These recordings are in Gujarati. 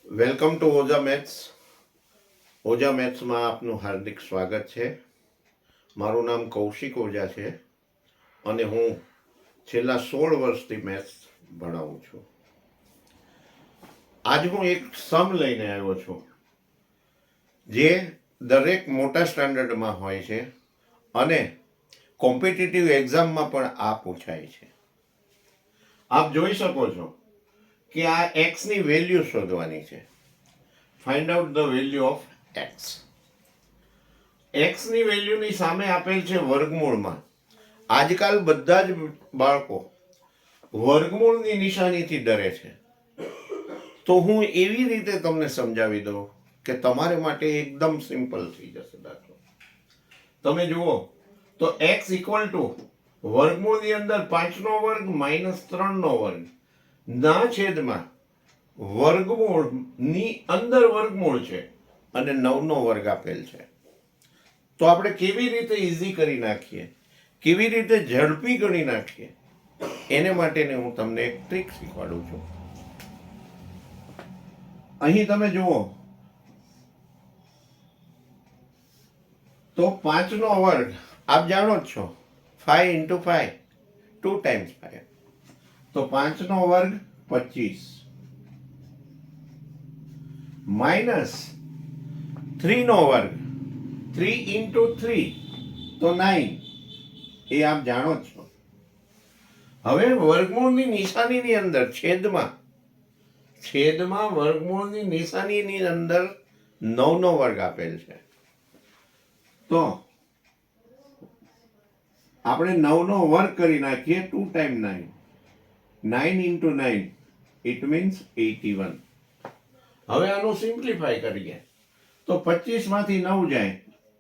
Welcome to Ojha maths. Ojha મેથ્સમાં આપનું હાર્દિક સ્વાગત છે. મારું નામ કૌશિક ઓઝા છે અને હું છેલ્લા 16 વર્ષથી મેથ્સ ભણાવું છું. આજ હું એક સમ લઈને આવ્યો છું જે દરેક મોટા સ્ટાન્ડર્ડમાં હોય છે અને કોમ્પિટિટિવ એક્ઝામમાં પણ આ પૂછાય છે. આપ જોઈ શકો છો કે આ એક્સની વેલ્યુ શોધવાની છે. Find out the value of X. એક્સની વેલ્યુની સામે આપેલ છે વર્ગમૂળમાં. આજકાલ બધા જ બાળકો વર્ગમૂળની નિશાનીથી ડરે છે. તો હું એવી રીતે તમને સમજાવી દઉં કે તમારે માટે એકદમ સિમ્પલ થઈ જશે દાખલો. તમે જુઓ તો એક્સ ઇક્વલ ટુ વર્ગમૂળની અંદર 5નો વર્ગ માઇનસ 3નો વર્ગ ના છેદમાં વર્ગમૂળની અંદર વર્ગમૂળ છે અને 9નો વર્ગ આપેલ છે. તો આપણે કેવી રીતે ઇઝી કરી નાખીએ, કેવી રીતે ઝડપી ગણી નાખીએ, એને માટેની હું તમને એક ટ્રીક શીખવાડું છું. અહીં તમે જુઓ તો 5નો વર્ગ આપ જાણો જ છો 5 into 5 2 times 5. તો 5નો વર્ગ 25 માઇનસ 3નો વર્ગ 3 into 3 તો 9. એ આપ જાણો જ છો. હવે વર્ગમૂળની નિશાનીની અંદર છેદમાં વર્ગમૂળની નિશાનીની અંદર 9નો વર્ગ આપેલ છે. તો આપણે 9નો વર્ગ કરી નાખીએ 2 times 9. 9 into 9 it means 81. હવે આનું સિમ્પ્લિફાય કરીએ તો 25 માંથી 9 જાય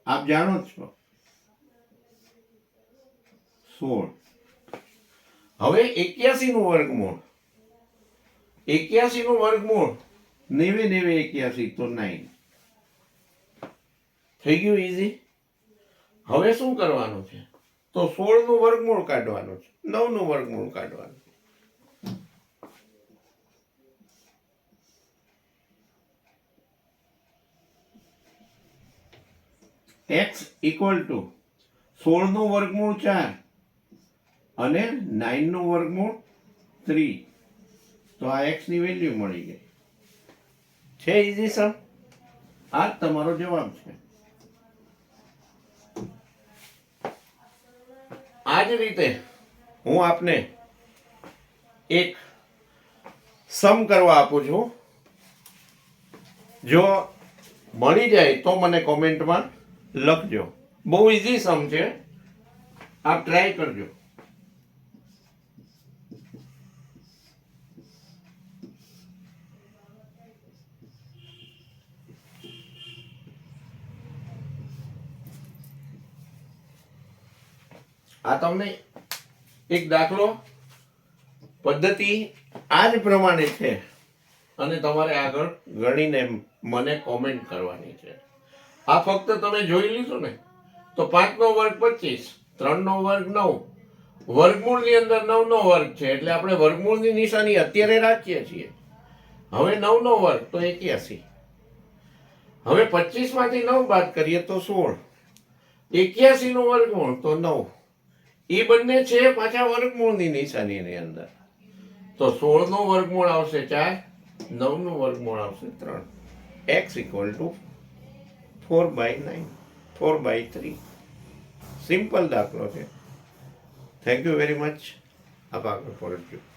આપ જાણો જ છો 16. હવે 81 નું વર્ગમૂળ 90 81 તો 9 થઈ ગયું ઈઝી. હવે શું કરવાનું છે તો 16 નું વર્ગમૂળ કાઢવાનું છે, 9 નું વર્ગમૂળ કાઢવાનું. x ઇક્વલ ટુ 16 નું વર્ગમૂળ 4 અને 9 નું વર્ગમૂળ 3. તો આ x ની વેલ્યુ મળી ગઈ છે. ઈઝી સમ. આ તમારો જવાબ છે. આ જ રીતે હું આપને એક સમ કરવા આપું છું. જો મળી જાય તો મને કોમેન્ટમાં લખજો. બહુ ઈઝી સમ છે, આપ ટ્રાય કરજો. આ તમને એક દાખલો પદ્ધતિ આ જ પ્રમાણે છે અને તમારે આગળ ગણીને મને કોમેન્ટ કરવાની છે. આ ફક્ત તમે જોઈ લીધું ને તો 5નો વર્ગ 25, 3નો વર્ગ 9, વર્ગમૂળની અંદર 9નો વર્ગ છે એટલે આપણે વર્ગમૂળની નિશાની અત્યારે રાખીએ છીએ. હવે 9નો વર્ગ તો 81. હવે 25 માંથી 9 બાદ કરીએ તો 16. 81 નું વર્ગમૂળ તો 9. એ બંને છે પાછા વર્ગમૂળની નિશાનીની અંદર. તો 16 નું વર્ગમૂળ આવશે 4, 9 નું વર્ગમૂળ આવશે 3. x equal to 4/9, 4/3. સિમ્પલ દાખલો છે. Thank you very much. આપ આગળ ફોરવર્ડ.